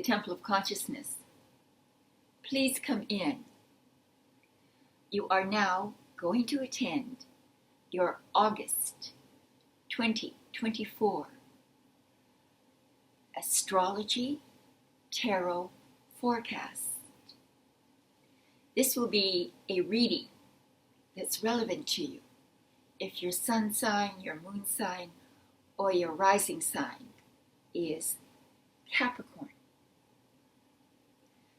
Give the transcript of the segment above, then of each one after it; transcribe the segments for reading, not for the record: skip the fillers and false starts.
the Temple of Consciousness, please come in. You are now going to attend your August 2024 Astrology Tarot Forecast. This will be a reading that's relevant to you if your sun sign, your moon sign, or your rising sign is Capricorn.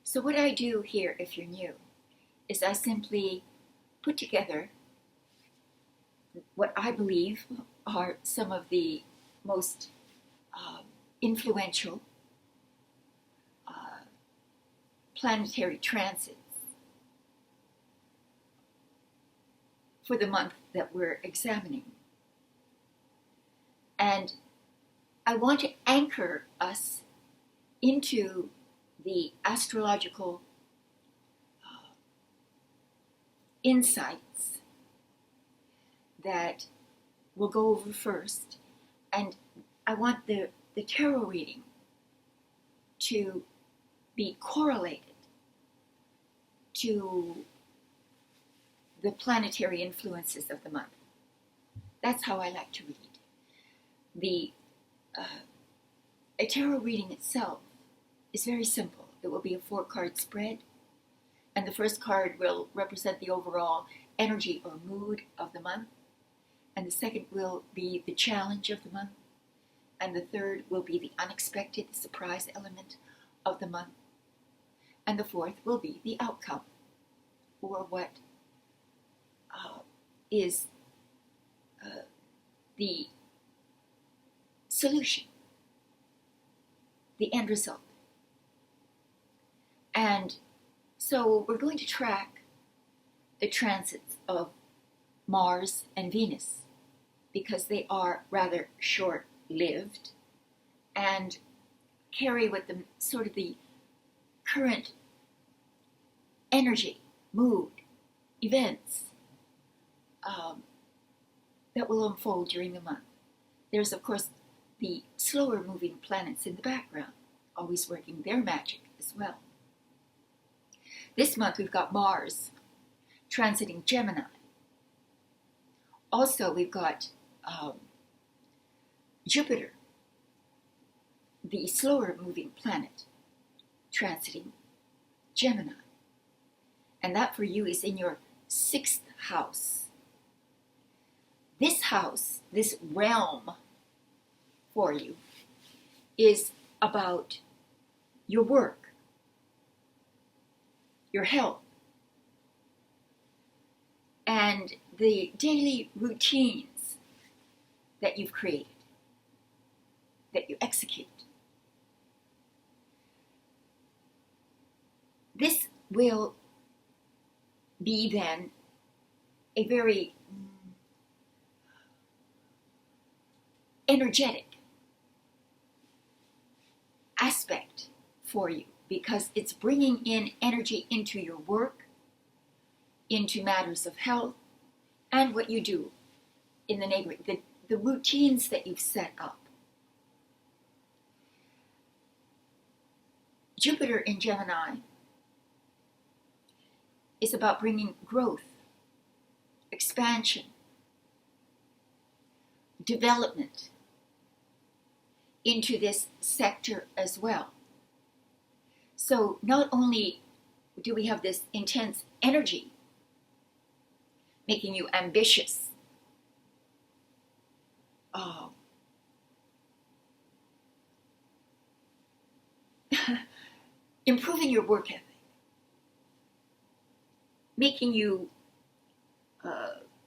So what I do here, if you're new, is I simply put together what I believe are some of the most influential planetary transits for the month that we're examining. And I want to anchor us into the astrological insights that we'll go over first. And I want the tarot reading to be correlated to the planetary influences of the month. That's how I like to read. A tarot reading itself is very simple. It will be a 4-card spread, and the first card will represent the overall energy or mood of the month, and the second will be the challenge of the month, and the third will be the unexpected, the surprise element of the month, and the fourth will be the outcome, or what is the solution, the end result. And so we're going to track the transits of Mars and Venus because they are rather short-lived and carry with them sort of the current energy, mood, events that will unfold during the month. There's, of course, the slower moving planets in the background, always working their magic as well. This month we've got Mars transiting Gemini. Also we've got Jupiter, the slower moving planet, transiting Gemini. And that for you is in your 6th house. This house, this realm for you, is about your work, your health, and the daily routines that you've created, that you execute. This will be then a very energetic aspect for you because it's bringing in energy into your work, into matters of health, and what you do in the neighborhood, the routines that you've set up. Jupiter in Gemini is about bringing growth, expansion, development into this sector as well. So not only do we have this intense energy making you ambitious, improving your work ethic, making you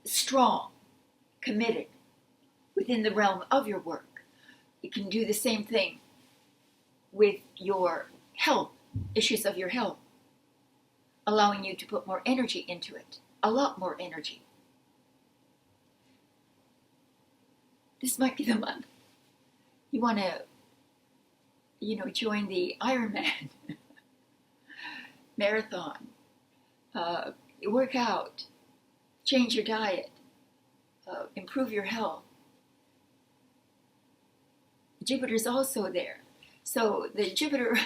strong, committed within the realm of your work. You can do the same thing with your health, issues of your health, allowing you to put more energy into it, a lot more energy. This might be the month you want to, join the Ironman marathon, work out, change your diet, improve your health. Jupiter's also there. So the Jupiter,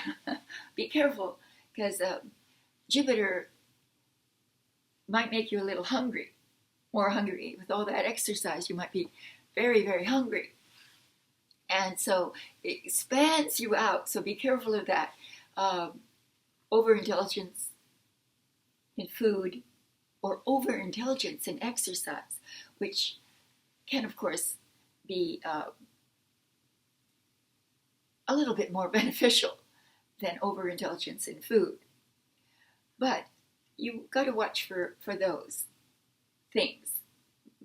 be careful, because Jupiter might make you a little hungry, more hungry. With all that exercise, you might be very, very hungry. And so it expands you out. So be careful of that. Overindulgence in food or overintelligence in exercise, which can, of course, be a little bit more beneficial than overindulgence in food. But you got to watch for those things.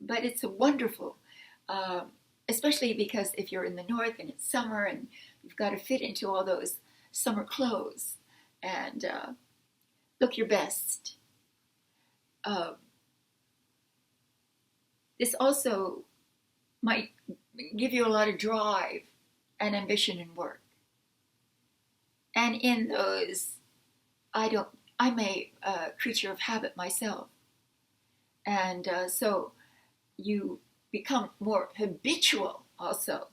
But it's a wonderful, especially because if you're in the north and it's summer and you've got to fit into all those summer clothes and look your best. This also might give you a lot of drive and ambition in work. And in those, I'm a creature of habit myself. And so you become more habitual also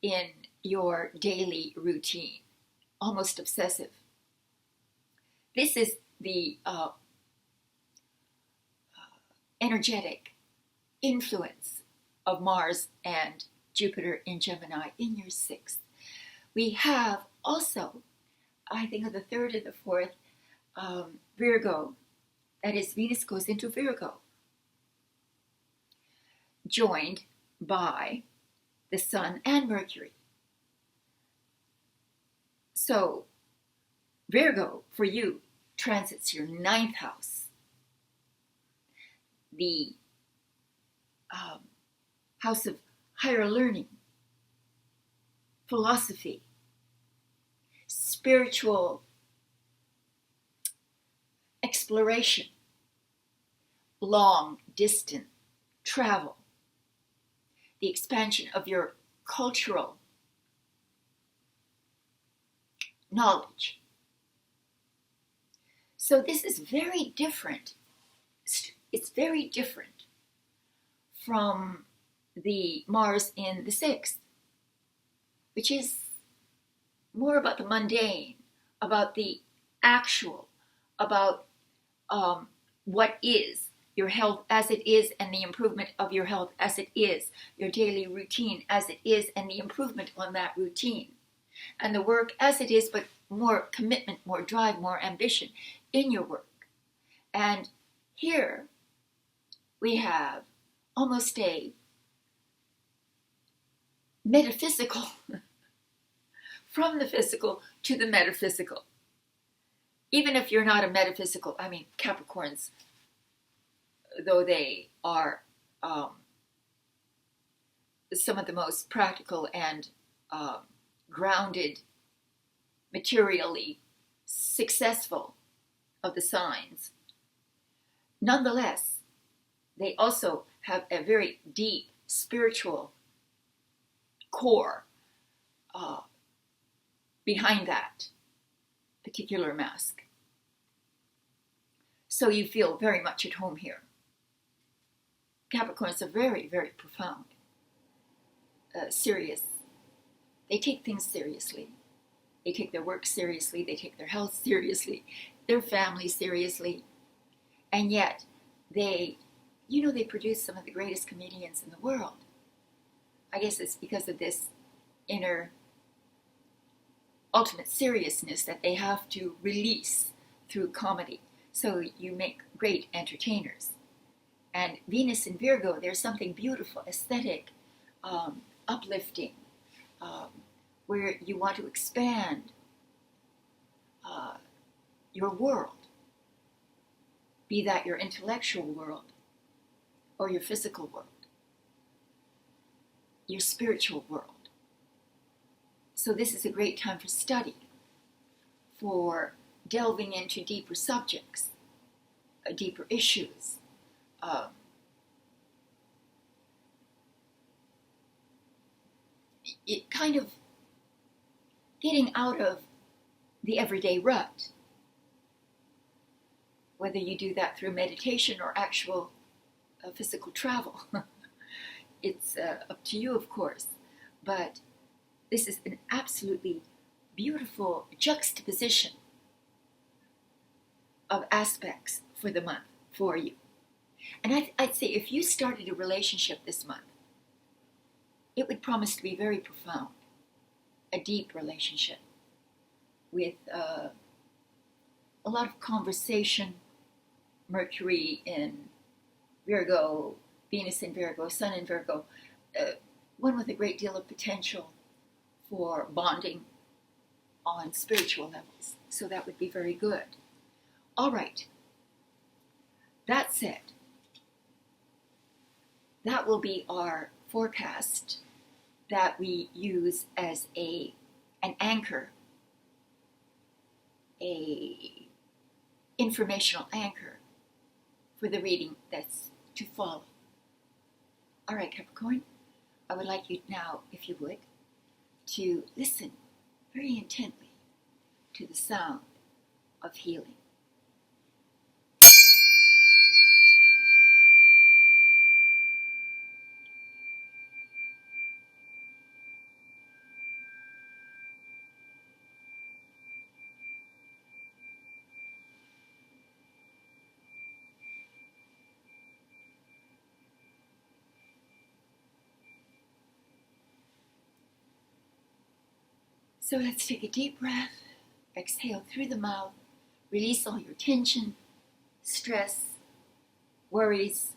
in your daily routine, almost obsessive. This is the energetic influence of Mars and Jupiter in Gemini in your 6th. We have also, I think of the 3rd and the 4th, Virgo. That is, Venus goes into Virgo, joined by the Sun and Mercury. So Virgo, for you, transits your 9th house, the house of higher learning, philosophy, spiritual exploration, long distance travel, the expansion of your cultural knowledge. So this is very different. It's very different from the Mars in the 6th, which is more about the mundane, about the actual, about what is your health as it is and the improvement of your health as it is, your daily routine as it is and the improvement on that routine, and the work as it is, but more commitment, more drive, more ambition in your work. And here we have almost a metaphysical, from the physical to the metaphysical. Even if you're not a metaphysical, I mean, Capricorns, though they are some of the most practical and grounded, materially successful of the signs, nonetheless, they also have a very deep spiritual core behind that particular mask. So you feel very much at home here. Capricorns are very, very profound, serious. They take things seriously. They take their work seriously. They take their health seriously, their family seriously. And yet they produce some of the greatest comedians in the world. I guess it's because of this inner ultimate seriousness that they have to release through comedy. So you make great entertainers. And Venus in Virgo, there's something beautiful, aesthetic, uplifting, where you want to expand your world, be that your intellectual world or your physical world, your spiritual world. So this is a great time for study, for delving into deeper subjects, deeper issues. It kind of getting out of the everyday rut, whether you do that through meditation or actual physical travel. It's up to you, of course, but This is an absolutely beautiful juxtaposition of aspects for the month for you. And I'd say if you started a relationship this month, it would promise to be very profound, a deep relationship with a lot of conversation, Mercury in Virgo, Venus in Virgo, Sun in Virgo, one with a great deal of potential for bonding on spiritual levels. So that would be very good. All right. That said, that will be our forecast that we use as an anchor, a informational anchor for the reading that's to follow. All right, Capricorn, I would like you now, if you would, to listen very intently to the sound of healing. So let's take a deep breath, exhale through the mouth, release all your tension, stress, worries,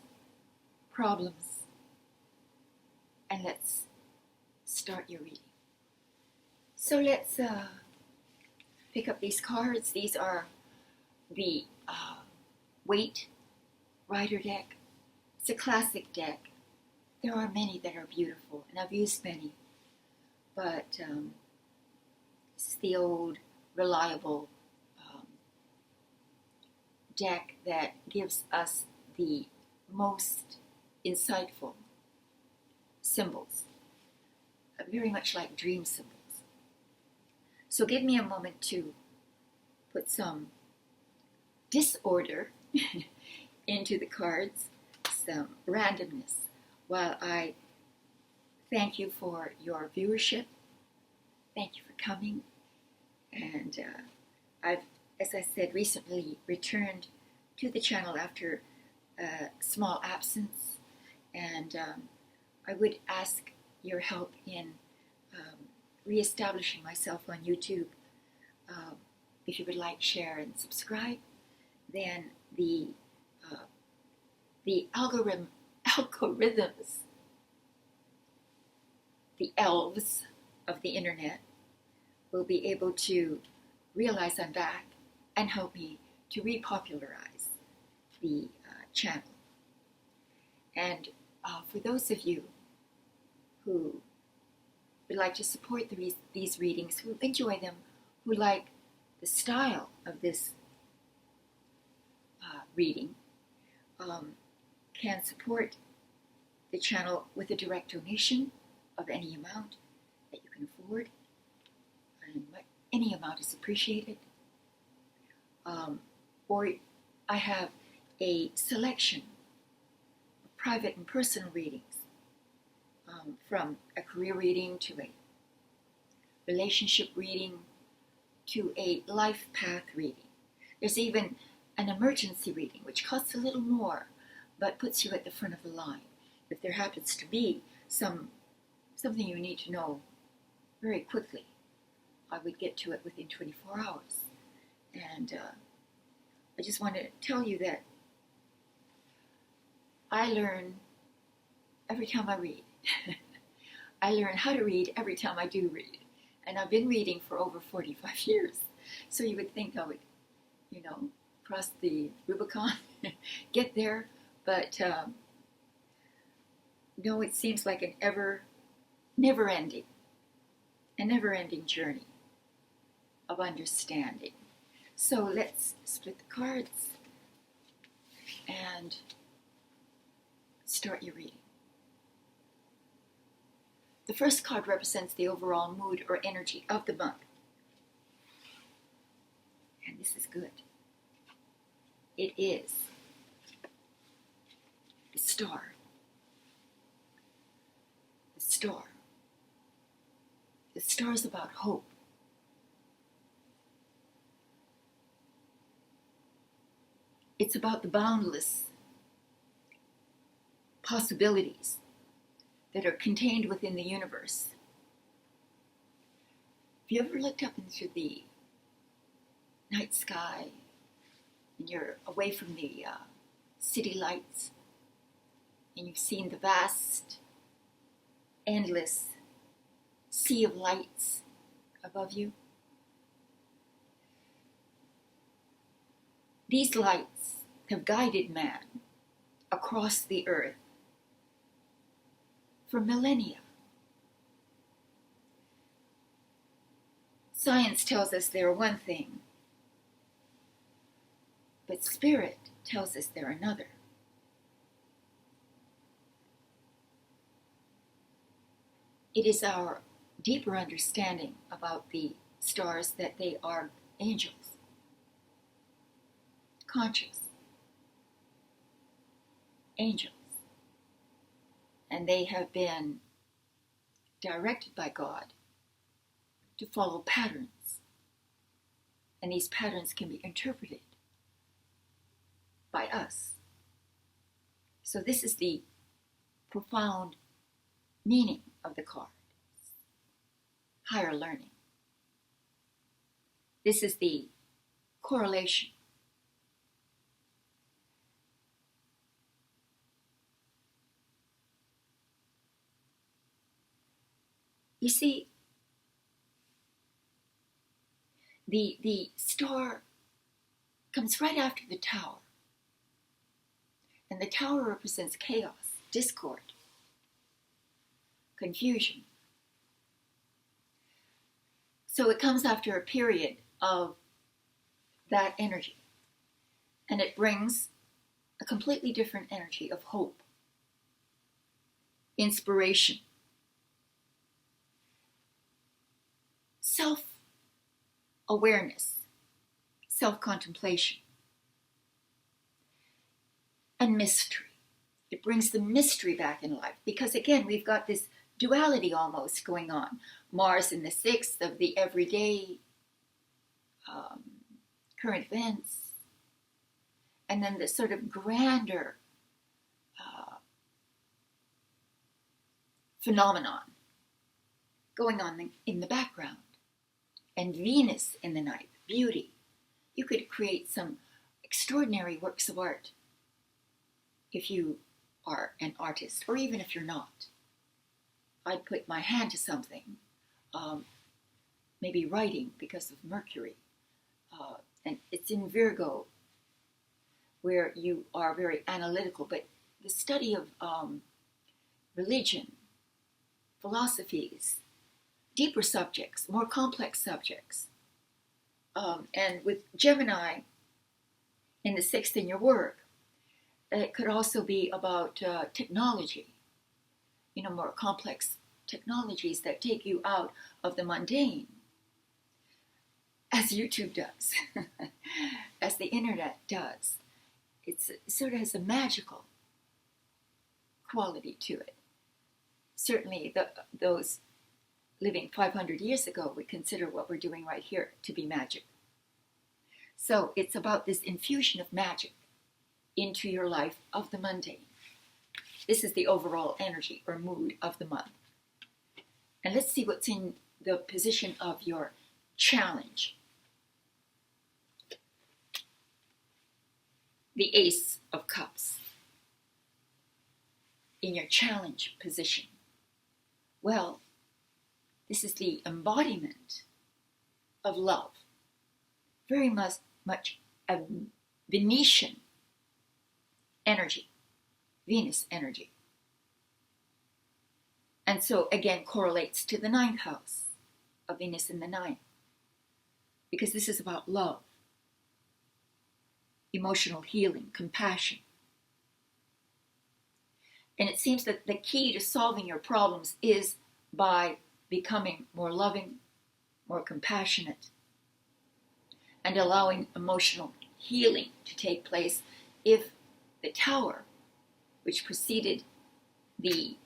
problems, and let's start your reading. So let's pick up these cards. These are the Weight Rider deck. It's a classic deck. There are many that are beautiful, and I've used many, but it's the old, reliable deck that gives us the most insightful symbols, very much like dream symbols. So give me a moment to put some disorder into the cards, some randomness, while I thank you for your viewership. Thank you for coming. And I've, as I said, recently returned to the channel after a small absence, and I would ask your help in reestablishing myself on YouTube. If you would like, share, and subscribe, then the algorithms, the elves of the internet will be able to realize I'm back and help me to repopularize the channel. And for those of you who would like to support these readings, who enjoy them, who like the style of this reading, can support the channel with a direct donation of any amount that you can afford, and any amount is appreciated. Or I have a selection of private and personal readings, from a career reading to a relationship reading to a life path reading. There's even an emergency reading, which costs a little more, but puts you at the front of the line. If there happens to be something you need to know very quickly, I would get to it within 24 hours. And I just want to tell you that I learn every time I read. I learn how to read every time I do read. And I've been reading for over 45 years. So you would think I would, cross the Rubicon, get there. But no, it seems like a never-ending journey of understanding. So let's split the cards and start your reading. The first card represents the overall mood or energy of the month. And this is good. It is the Star. The Star. The star is about hope. It's about the boundless possibilities that are contained within the universe. Have you ever looked up into the night sky and you're away from the city lights and you've seen the vast, endless sea of lights above you? These lights have guided man across the earth for millennia. Science tells us they're one thing, but spirit tells us they're another. It is our deeper understanding about the stars that they are angels, conscious angels, and they have been directed by God to follow patterns, and these patterns can be interpreted by us. So this is the profound meaning of the card. Higher learning. This is the correlation. You see, the star comes right after the tower. And the tower represents chaos, discord, confusion. So it comes after a period of that energy. And it brings a completely different energy of hope, inspiration, self-awareness, self-contemplation, and mystery. It brings the mystery back in life because, again, we've got this duality almost going on. Mars in the 6th of the everyday current events, and then the sort of grander phenomenon going on in the background. And Venus in the night, beauty. You could create some extraordinary works of art if you are an artist, or even if you're not. I'd put my hand to something, maybe writing because of Mercury. And it's in Virgo, where you are very analytical, but the study of religion, philosophies, deeper subjects, more complex subjects. And with Gemini in the 6th in your work, it could also be about technology, more complex technologies that take you out of the mundane, as YouTube does, as the internet does. It sort of has a magical quality to it. Certainly those living 500 years ago would consider what we're doing right here to be magic. So it's about this infusion of magic into your life of the mundane. This is the overall energy or mood of the month. And let's see what's in the position of your challenge. The Ace of Cups. In your challenge position. Well, this is the embodiment of love. Very much a Venetian energy, Venus energy. And so again correlates to the 9th house of Venus in the 9th. Because this is about love, emotional healing, compassion. And it seems that the key to solving your problems is by becoming more loving, more compassionate, and allowing emotional healing to take place if the tower, which preceded the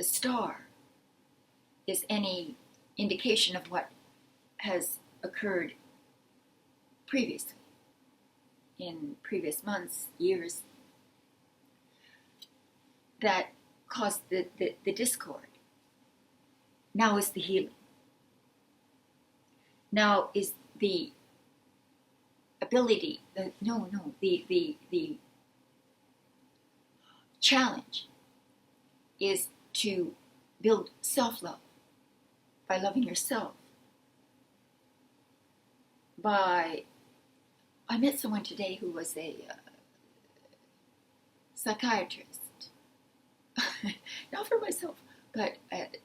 star, is any indication of what has occurred previously, in previous months, years, that caused the discord. Now is the healing. Now is the ability, the challenge is to build self-love by loving yourself. I met someone today who was a psychiatrist, not for myself, but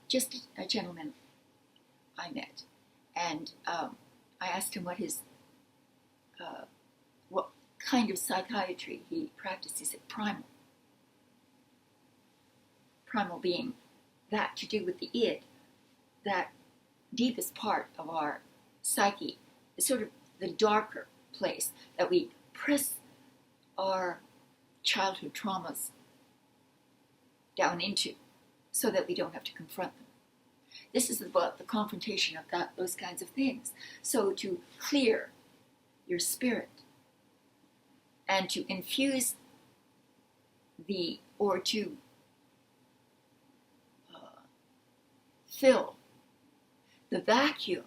just a gentleman I met, and I asked him what kind of psychiatry he practiced. He said primal. Primal being that to do with the id, that deepest part of our psyche, is sort of the darker place that we press our childhood traumas down into so that we don't have to confront them. This is about the confrontation of those kinds of things. So to clear your spirit and to infuse to fill the vacuum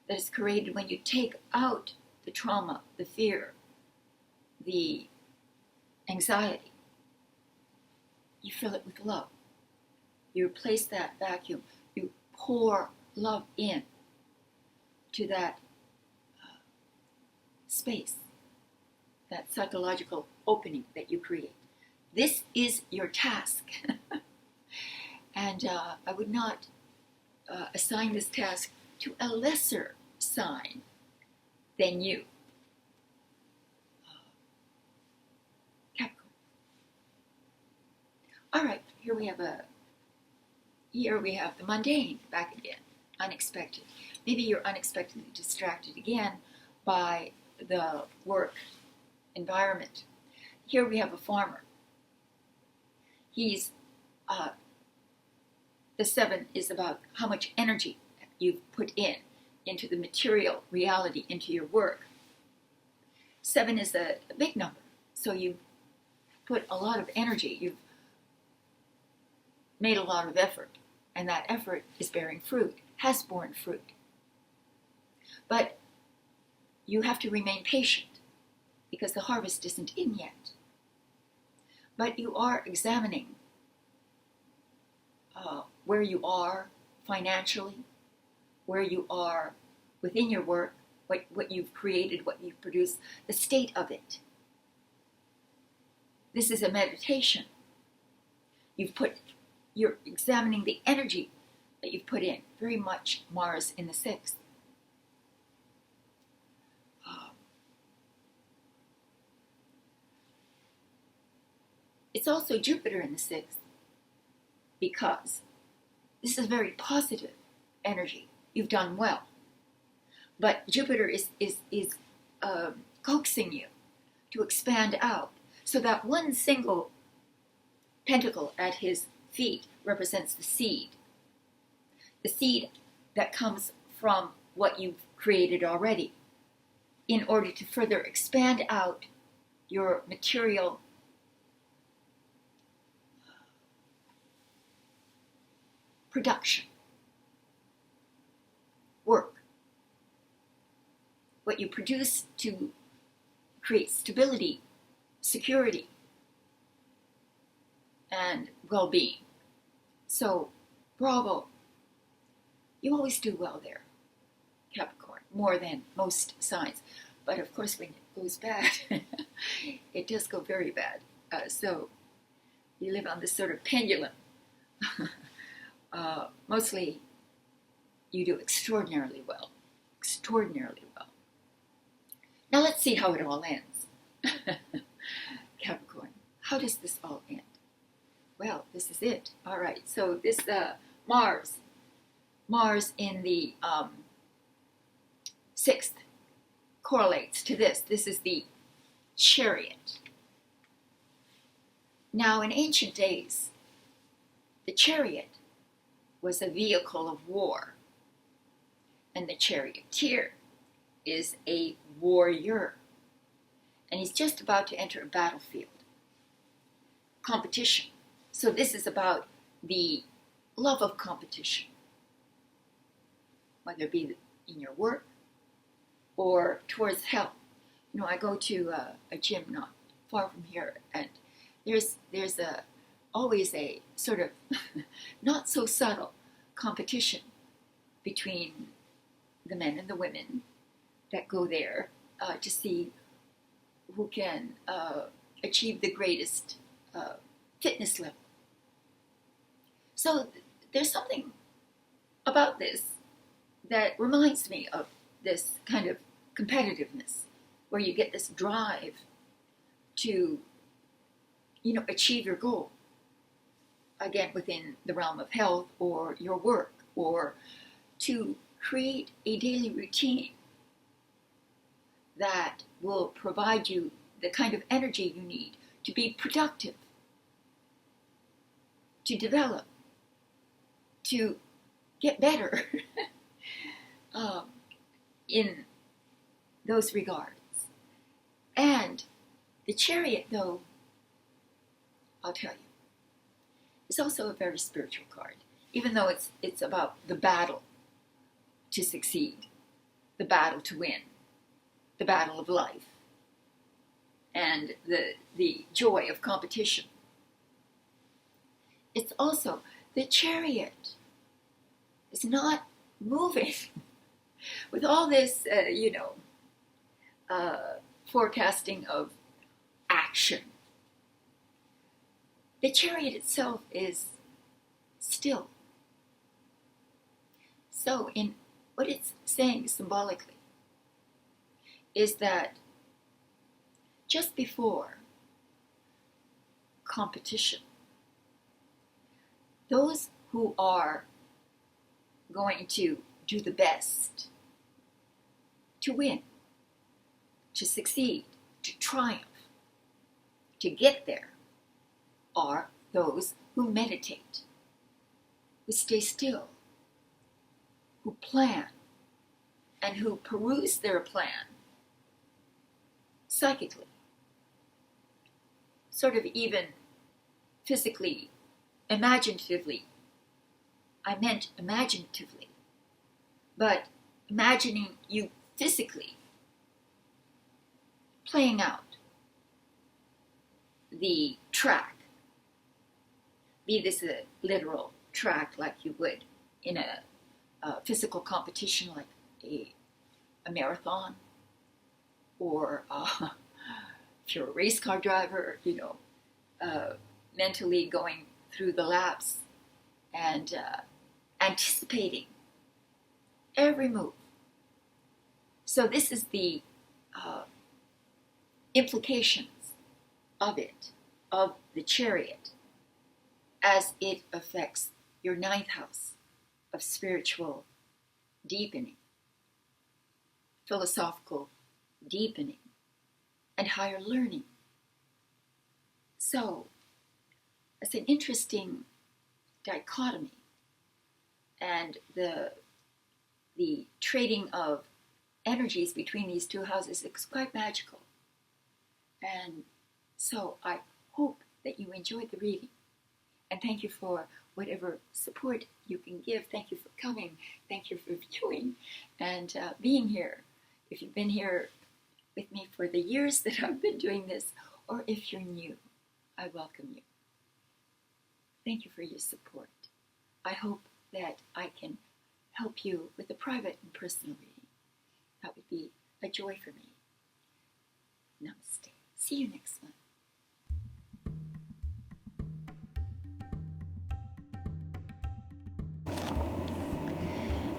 that is created when you take out the trauma, the fear, the anxiety. You fill it with love. You replace that vacuum. You pour love in to that space, that psychological opening that you create. This is your task. And I would not assign this task to a lesser sign than you. Capricorn. All right, here we have the mundane back again, unexpected. Maybe you're unexpectedly distracted again by the work environment. Here we have a farmer. He's the 7 is about how much energy you've put into the material reality, into your work. 7 is a big number, so you've put a lot of energy, you've made a lot of effort, and that effort is bearing fruit, has borne fruit. But you have to remain patient, because the harvest isn't in yet. But you are examining where you are financially, where you are within your work, what you've created, what you've produced, the state of it. This is a meditation. You're examining the energy that you've put in, very much Mars in the 6th. It's also Jupiter in the 6th, because this is very positive energy. You've done well. But Jupiter is coaxing you to expand out, so that one single pentacle at his feet represents the seed that comes from what you've created already, in order to further expand out your material production, work, what you produce to create stability, security, and well-being. So, bravo. You always do well there, Capricorn, more than most signs. But of course, when it goes bad, it does go very bad. So, you live on this sort of pendulum. Mostly, you do extraordinarily well. Extraordinarily well. Now let's see how it all ends. Capricorn, how does this all end? Well, this is it. All right, so this Mars in the 6th correlates to this. This is the Chariot. Now, in ancient days, the Chariot was a vehicle of war. And the charioteer is a warrior. And he's just about to enter a battlefield. Competition. So this is about the love of competition. Whether it be in your work or towards health. You know, I go to a gym not far from here, and there's always a sort of not so subtle competition between the men and the women that go there to see who can achieve the greatest fitness level. So there's something about this that reminds me of this kind of competitiveness, where you get this drive to, you know, achieve your goal. Again, within the realm of health or your work, or to create a daily routine that will provide you the kind of energy you need to be productive, to develop, to get better in those regards. And the Chariot, though, I'll tell you, is also a very spiritual card, even though it's about the battle to succeed, the battle to win, the battle of life, and the joy of competition. It's also, the Chariot is not moving with all this, forecasting of action. The Chariot itself is still. So in what it's saying symbolically is that just before competition, those who are going to do the best, to win, to succeed, to triumph, to get there, are those who meditate, who stay still, who plan, and who peruse their plan psychically, sort of even physically, imaginatively. I meant imaginatively, but imagining you physically playing out the track, be this a literal track like you would in a physical competition like a marathon, or if you're a race car driver, mentally going through the laps and anticipating every move. So this is the implications of it, of the Chariot, as it affects your ninth house of spiritual deepening, philosophical deepening, and higher learning. So it's an interesting dichotomy, and the trading of energies between these two houses is quite magical. And so I hope that you enjoyed the reading, and thank you for whatever support you can give. Thank you for coming. Thank you for viewing and being here. If you've been here with me for the years that I've been doing this, or if you're new, I welcome you. Thank you for your support. I hope that I can help you with a private and personal reading. That would be a joy for me. Namaste. See you next month.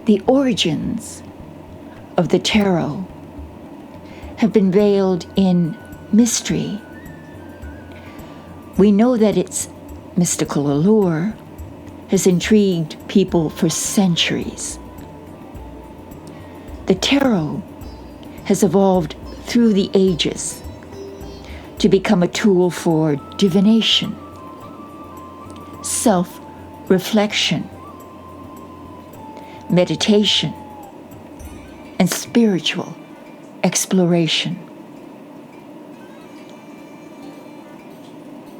The origins of the tarot have been veiled in mystery. We know that its mystical allure has intrigued people for centuries. The tarot has evolved through the ages to become a tool for divination, self-reflection, meditation, and spiritual exploration.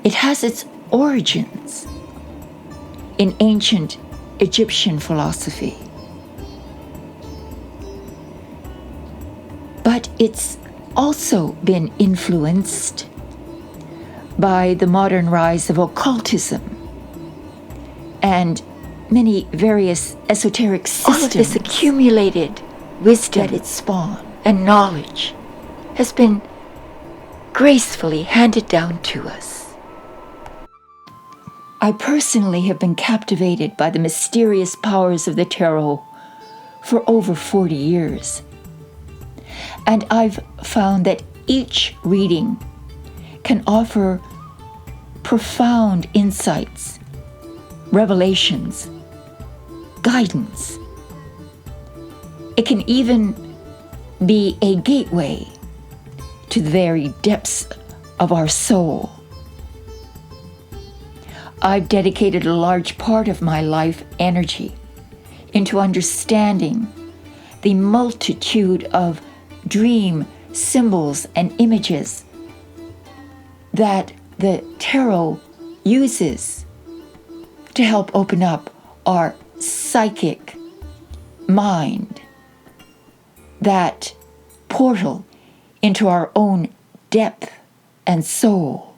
It has its origins in ancient Egyptian philosophy, but it's also been influenced by the modern rise of occultism and many various esoteric systems. All of this accumulated wisdom that it spawned and knowledge has been gracefully handed down to us. I personally have been captivated by the mysterious powers of the tarot for over 40 years. And I've found that each reading can offer profound insights, revelations, guidance. It can even be a gateway to the very depths of our soul. I've dedicated a large part of my life energy into understanding the multitude of dream symbols and images that the tarot uses to help open up our psychic mind, that portal into our own depth and soul.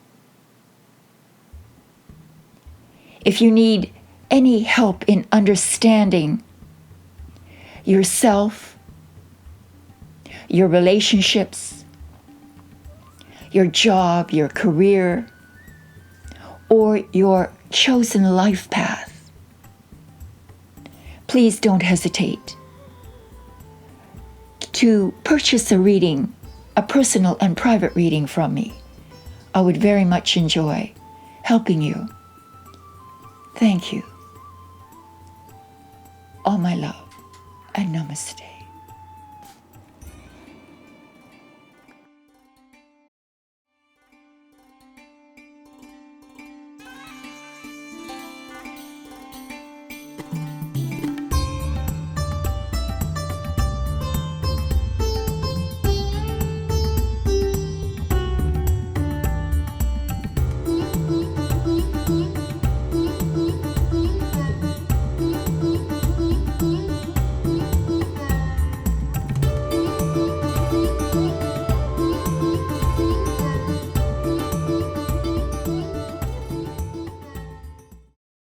If you need any help in understanding yourself, your relationships, your job, your career, or your chosen life path, please don't hesitate to purchase a reading, a personal and private reading from me. I would very much enjoy helping you. Thank you. All my love and namaste.